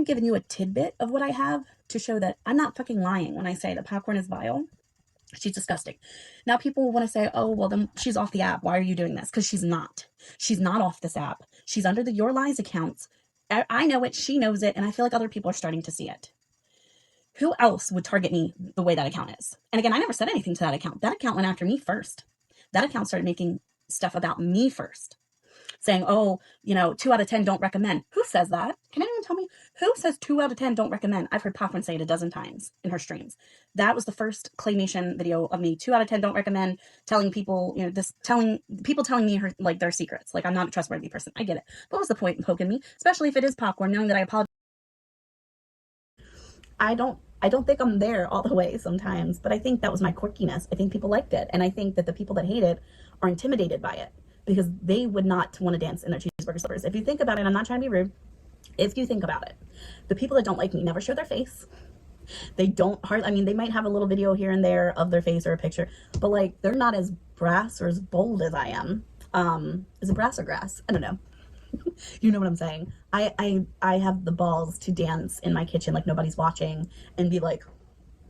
I'm giving you a tidbit of what I have to show that I'm not fucking lying when I say that popcorn is vile. She's disgusting. Now people want to say, oh, well, then she's off the app. Why are you doing this? Because she's not. She's not off this app. She's under the Your Lies accounts. I know it. She knows it. And I feel like other people are starting to see it. Who else would target me the way that account is? And again, I never said anything to that account. That account went after me first. That account started making stuff about me first, saying, oh, 2 out of 10 don't recommend. Who says that? Can anyone tell me? Who says 2 out of 10 don't recommend? I've heard Popcorn say it a dozen times in her streams. That was the first claymation video of me. 2 out of 10 don't recommend, telling people, telling me their secrets. Like, I'm not a trustworthy person. I get it. But what's the point in poking me? Especially if it is Popcorn, knowing that I apologize. I don't think I'm there all the way sometimes, but I think that was my quirkiness. I think people liked it. And I think that the people that hate it are intimidated by it because they would not want to dance in their cheeseburger slippers. If you think about it, I'm not trying to be rude. If you think about it, the people that don't like me never show their face. They don't they might have a little video here and there of their face or a picture, but like, they're not as brass or as bold as I am. Is it brass or grass? I don't know. You know what I'm saying? I have the balls to dance in my kitchen like nobody's watching and be like,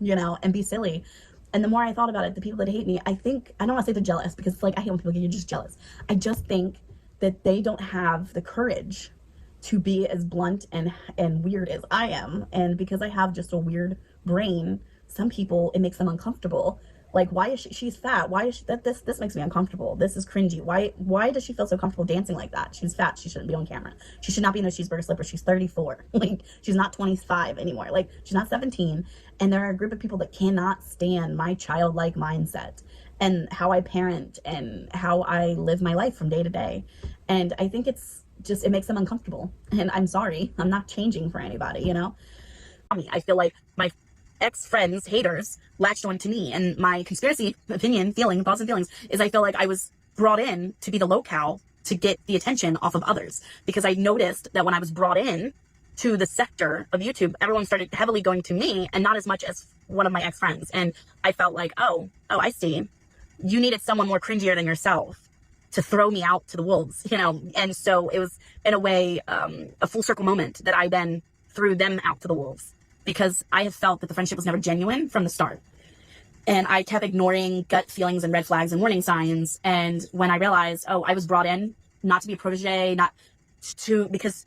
and be silly. And the more I thought about it, the people that hate me, I don't want to say they're jealous because it's like, I hate when people get, you're just jealous. I just think that they don't have the courage to be as blunt and weird as I am. And because I have just a weird brain, some people, it makes them uncomfortable. Like, why is she's fat? Why is this makes me uncomfortable. This is cringy. Why does she feel so comfortable dancing like that? She's fat. She shouldn't be on camera. She should not be in those cheeseburger slippers. She's 34. Like, she's not 25 anymore. Like, she's not 17. And there are a group of people that cannot stand my childlike mindset and how I parent and how I live my life from day to day. And I think it makes them uncomfortable. And I'm sorry. I'm not changing for anybody, I feel like my ex-friends, haters, latched on to me, and my conspiracy opinion, thoughts and feelings is I feel like I was brought in to be the locale to get the attention off of others, because I noticed that when I was brought in to the sector of YouTube, everyone started heavily going to me and not as much as one of my ex-friends. And I felt like, oh, I see. You needed someone more cringier than yourself to throw me out to the wolves, And so it was, in a way, a full circle moment that I then threw them out to the wolves, because I have felt that the friendship was never genuine from the start. And I kept ignoring gut feelings and red flags and warning signs. And when I realized, I was brought in not to be a protege, because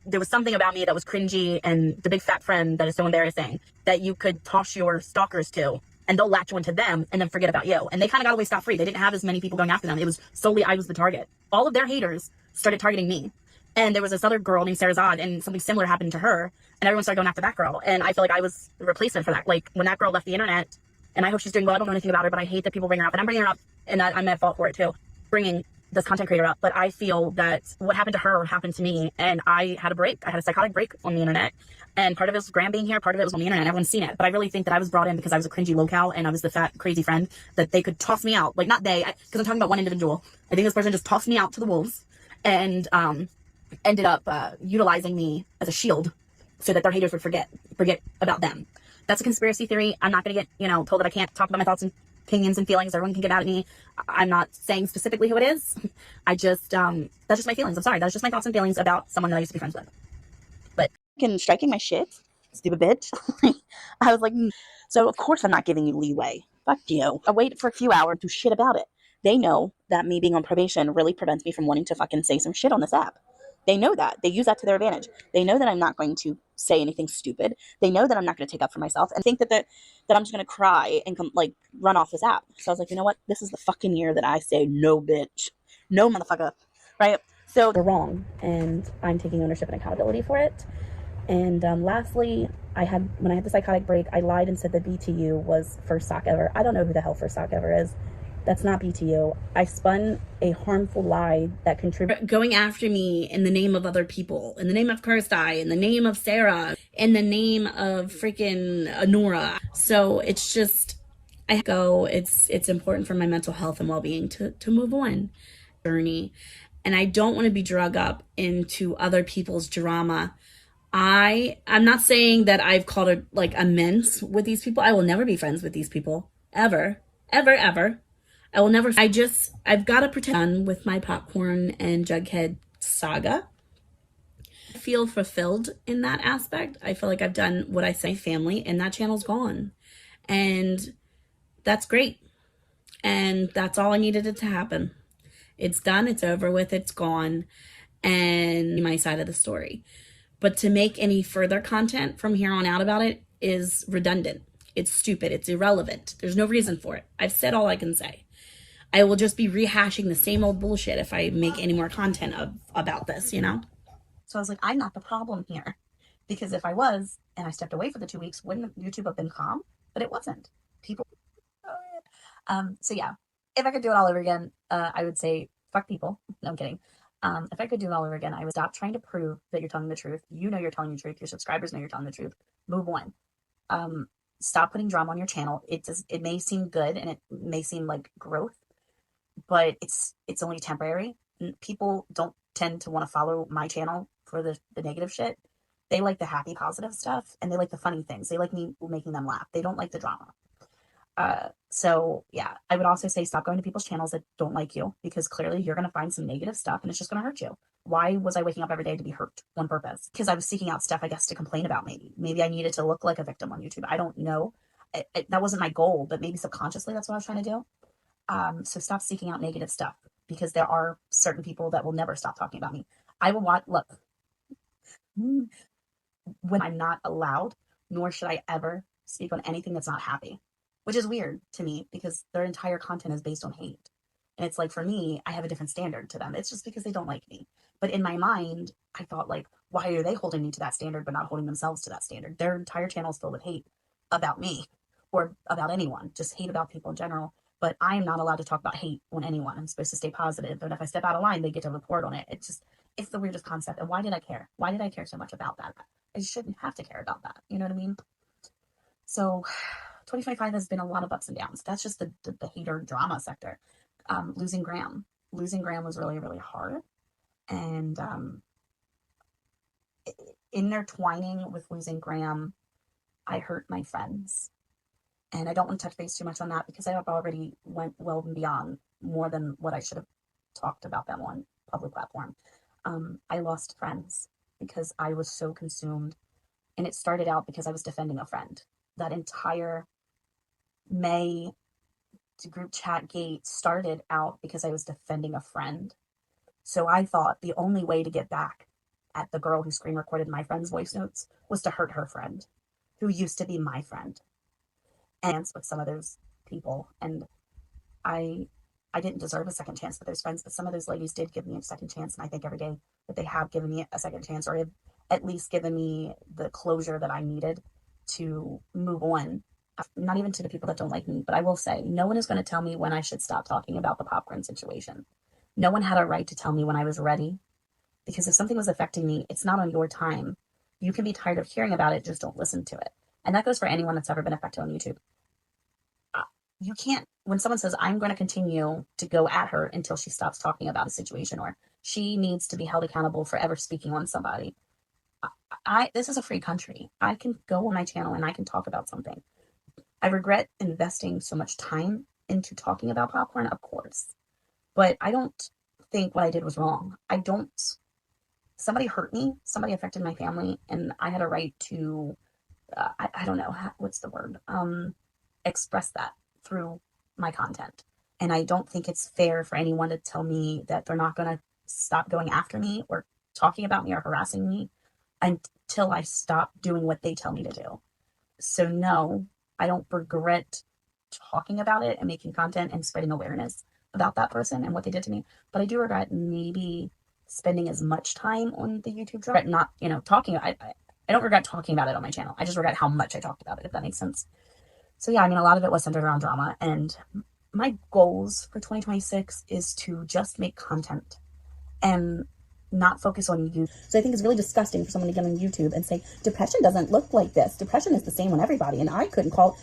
there was something about me that was cringy and the big fat friend that is so embarrassing that you could toss your stalkers to, and they'll latch onto them and then forget about you. And they kind of got away scot-free. They didn't have as many people going after them. It was solely I was the target. All of their haters started targeting me. And there was this other girl named Sarah Zod, and something similar happened to her, and everyone started going after that girl. And I feel like I was the replacement for that. Like, when that girl left the internet, and I hope she's doing well, I don't know anything about her, but I hate that people bring her up, and I'm bringing her up, and I'm at fault for it too, bringing this content creator up. But I feel that what happened to her happened to me, and I had a break. I had a psychotic break on the internet, and part of it was Graham being here, part of it was on the internet, and everyone's seen it. But I really think that I was brought in because I was a cringy locale, and I was the fat, crazy friend that they could toss me out. Like, not they, because I'm talking about one individual. I think this person just tossed me out to the wolves, and ended up utilizing me as a shield so that their haters would forget about them. That's a conspiracy theory. I'm not going to get, told that I can't talk about my thoughts and opinions and feelings. Everyone can get out at me. I'm not saying specifically who it is. I just, that's just my feelings. I'm sorry. That's just my thoughts and feelings about someone that I used to be friends with. But striking my shit, stupid bitch. I was like, so of course I'm not giving you leeway. Fuck you. I wait for a few hours to shit about it. They know that me being on probation really prevents me from wanting to fucking say some shit on this app. They know that. They use that to their advantage. They know that I'm not going to say anything stupid. They know that I'm not going to take up for myself and think that I'm just going to cry and run off this app. So I was like, you know what? This is the fucking year that I say no, bitch. No, motherfucker. Right? So they're wrong, and I'm taking ownership and accountability for it. And lastly, when I had the psychotic break, I lied and said that BTU was first sock ever. I don't know who the hell first sock ever is. That's not BTU. I spun a harmful lie that contributed. Going after me in the name of other people, in the name of Kirsty, in the name of Sarah, in the name of freaking Nora. So it's just, it's important for my mental health and well-being to move on. Journey. And I don't want to be drug up into other people's drama. I'm not saying that I've called amends with these people. I will never be friends with these people. Ever. Ever, ever. I will never. I've got to pretend with my popcorn and Jughead saga. feel fulfilled in that aspect. I feel like I've done what I say family, and that channel's gone. And that's great. And that's all I needed it to happen. It's done, it's over with, it's gone, and my side of the story. But to make any further content from here on out about it is redundant. It's stupid. It's irrelevant. There's no reason for it. I've said all I can say. I will just be rehashing the same old bullshit if I make any more content about this, you know? So I was like, I'm not the problem here. Because if I was, and I stepped away for the 2 weeks, wouldn't YouTube have been calm? But it wasn't. People. So yeah, if I could do it all over again, I would say, fuck people. No, I'm kidding. If I could do it all over again, I would stop trying to prove that you're telling the truth. You know you're telling the truth. Your subscribers know you're telling the truth. Move on. Stop putting drama on your channel. It may seem good and it may seem like growth, but it's only temporary. People don't tend to want to follow my channel for the negative shit. They like the happy, positive stuff, and they like the funny things. They like me making them laugh. They don't like the drama. So yeah, I would also say stop going to people's channels that don't like you, because clearly you're going to find some negative stuff and it's just going to hurt you. Why was I waking up every day to be hurt on purpose? Because I was seeking out stuff, I guess, to complain about. Maybe I needed to look like a victim on YouTube. I don't know. That wasn't my goal, but maybe subconsciously that's what I was trying to do. So stop seeking out negative stuff, because there are certain people that will never stop talking about me. I will watch, look, when I'm not allowed, nor should I ever speak on anything that's not happy. Which is weird to me, because their entire content is based on hate. And it's like, for me, I have a different standard to them. It's just because they don't like me. But in my mind, I thought, like, why are they holding me to that standard but not holding themselves to that standard? Their entire channel is filled with hate about me or about anyone, just hate about people in general. But I'm not allowed to talk about hate on anyone. I'm supposed to stay positive. And if I step out of line, they get to report on it. It's the weirdest concept. And why did I care? Why did I care so much about that? I shouldn't have to care about that. You know what I mean? So 2025 has been a lot of ups and downs. That's just the hater drama sector. Losing Graham was really, really hard. And intertwining with losing Graham, I hurt my friends. And I don't want to touch base too much on that, because I have already went well and beyond more than what I should have talked about them on public platform. I lost friends because I was so consumed. And it started out because I was defending a friend. That entire May group chat gate started out because I was defending a friend. So I thought the only way to get back at the girl who screen recorded my friend's voice notes was to hurt her friend, who used to be my friend. And with some of those people, and I didn't deserve a second chance with those friends, but some of those ladies did give me a second chance, and I think every day that they have given me a second chance, or have at least given me the closure that I needed to move on. Not even to the people that don't like me, but I will say, no one is going to tell me when I should stop talking about the popcorn situation. No one had a right to tell me when I was ready, because if something was affecting me, it's not on your time. You can be tired of hearing about it, just don't listen to it. And that goes for anyone that's ever been affected on YouTube. You can't, when someone says, I'm going to continue to go at her until she stops talking about a situation, or she needs to be held accountable for ever speaking on somebody. This is a free country. I can go on my channel and I can talk about something. I regret investing so much time into talking about popcorn, of course, but I don't think what I did was wrong. Somebody hurt me, somebody affected my family, and I had a right to, I don't know, what's the word, express that through my content. And I don't think it's fair for anyone to tell me that they're not going to stop going after me or talking about me or harassing me until I stop doing what they tell me to do. So no, I don't regret talking about it and making content and spreading awareness about that person and what they did to me. But I do regret maybe spending as much time on the YouTube channel, not, talking. I don't regret talking about it on my channel. I just regret how much I talked about it, if that makes sense. So yeah, a lot of it was centered around drama. And my goals for 2026 is to just make content and not focus on you. So I think it's really disgusting for someone to get on YouTube and say, depression doesn't look like this. Depression is the same on everybody. And I couldn't call,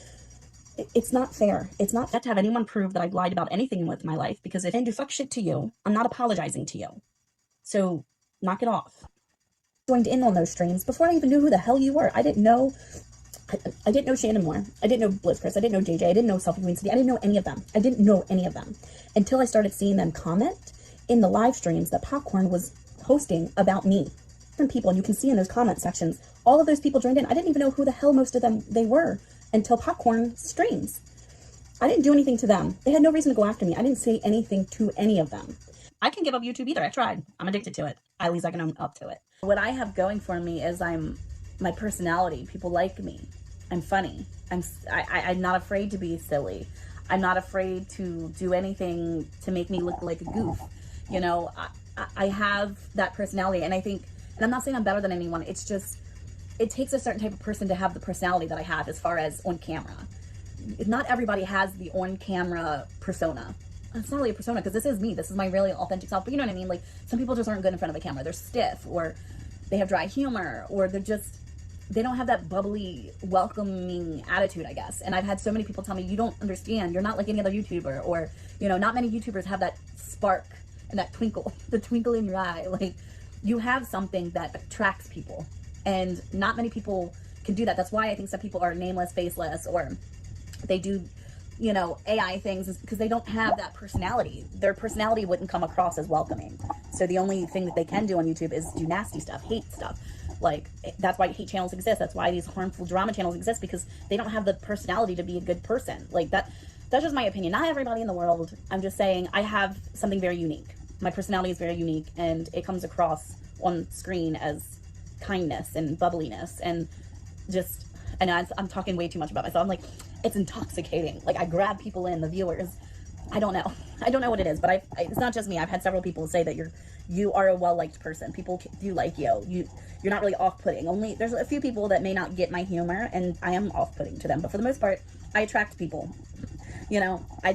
it's not fair. It's not fair to have anyone prove that I've lied about anything with my life, because if I do fuck shit to you, I'm not apologizing to you. So knock it off. Joined in on those streams before I even knew who the hell you were. I didn't know Shannon Moore. I didn't know Bliss Chris. I didn't know JJ. I didn't know Selfie Queen City. I didn't know any of them. I didn't know any of them until I started seeing them comment in the live streams that Popcorn was hosting about me. different people, and you can see in those comment sections, all of those people joined in. I didn't even know who the hell most of them they were until Popcorn streams. I didn't do anything to them. They had no reason to go after me. I didn't say anything to any of them. I can't give up YouTube either. I tried. I'm addicted to it. At least I can own up to it. What I have going for me is my personality. People like me. I'm funny. I'm not afraid to be silly. I'm not afraid to do anything to make me look like a goof. You know, I have that personality, and I think, and I'm not saying I'm better than anyone. It's just, it takes a certain type of person to have the personality that I have as far as on camera. Not everybody has the on-camera persona. It's not really a persona, because this is me. This is my really authentic self. But you know what I mean? Like, some people just aren't good in front of a camera. They're stiff, or they have dry humor, or they don't have that bubbly, welcoming attitude, I guess. And I've had so many people tell me, you don't understand. You're not like any other YouTuber. Or, you know, not many YouTubers have that spark and that twinkle, the twinkle in your eye. Like, you have something that attracts people. And not many people can do that. That's why I think some people are nameless, faceless, or they do, you know, AI things, is because they don't have that personality. Their personality wouldn't come across as welcoming. So the only thing that they can do on YouTube is do nasty stuff, hate stuff. Like, that's why hate channels exist. That's why these harmful drama channels exist, because they don't have the personality to be a good person. Like, that's just my opinion. Not everybody in the world. I'm just saying I have something very unique. My personality is very unique, and it comes across on screen as kindness and bubbliness, and just, and I'm talking way too much about myself. I'm like, it's intoxicating. Like, I grab people in, the viewers. I don't know. I don't know what it is, but it's not just me. I've had several people say that you are a well-liked person. People do like you. You're not really off-putting. Only there's a few people that may not get my humor, and I am off-putting to them. But for the most part, I attract people. You know, I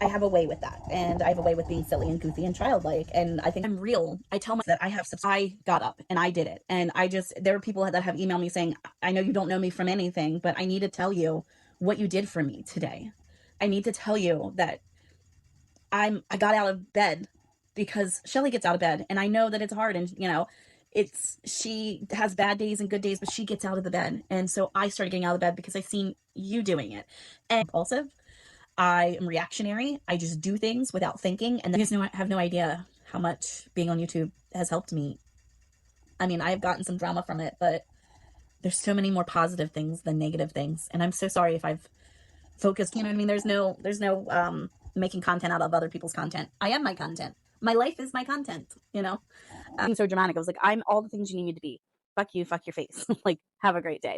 have a way with that, and I have a way with being silly and goofy and childlike, and I think I'm real. I tell myself that I got up and I did it, and there are people that have emailed me saying, I know you don't know me from anything, but I need to tell you what you did for me today. I need to tell you that I got out of bed, because Shelly gets out of bed, and I know that it's hard, and you know, she has bad days and good days, but she gets out of the bed. And so I started getting out of bed because I seen you doing it. And impulsive, I am reactionary. I just do things without thinking, and you guys have no idea how much being on YouTube has helped me. I mean, I've gotten some drama from it, but there's so many more positive things than negative things, and I'm so sorry if I've focused, you know what I mean? There's no making content out of other people's content. I am my content. My life is my content, you know? Being so dramatic, I was like, I'm all the things you need me to be. Fuck you, fuck your face. Like, have a great day.